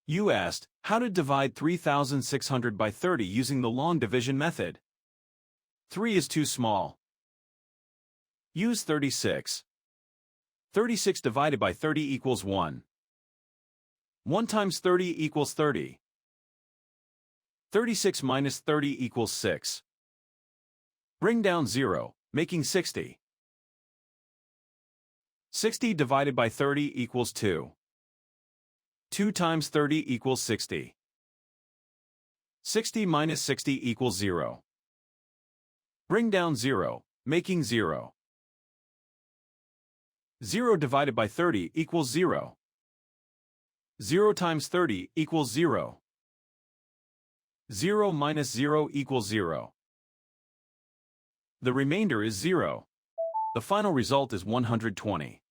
You asked, how to divide 3,600 by 30 using the long division method. 3 is too small. Use 36. 36 divided by 30 equals 1. 1 times 30 equals 30. 36 minus 30 equals 6. Bring down 0, making 60. 60 divided by 30 equals 2. 2 times 30 equals 60. 60 minus 60 equals 0. Bring down 0, making 0. 0 divided by 30 equals 0. 0 times 30 equals 0. 0 minus 0 equals 0. The remainder is 0. The final result is 120.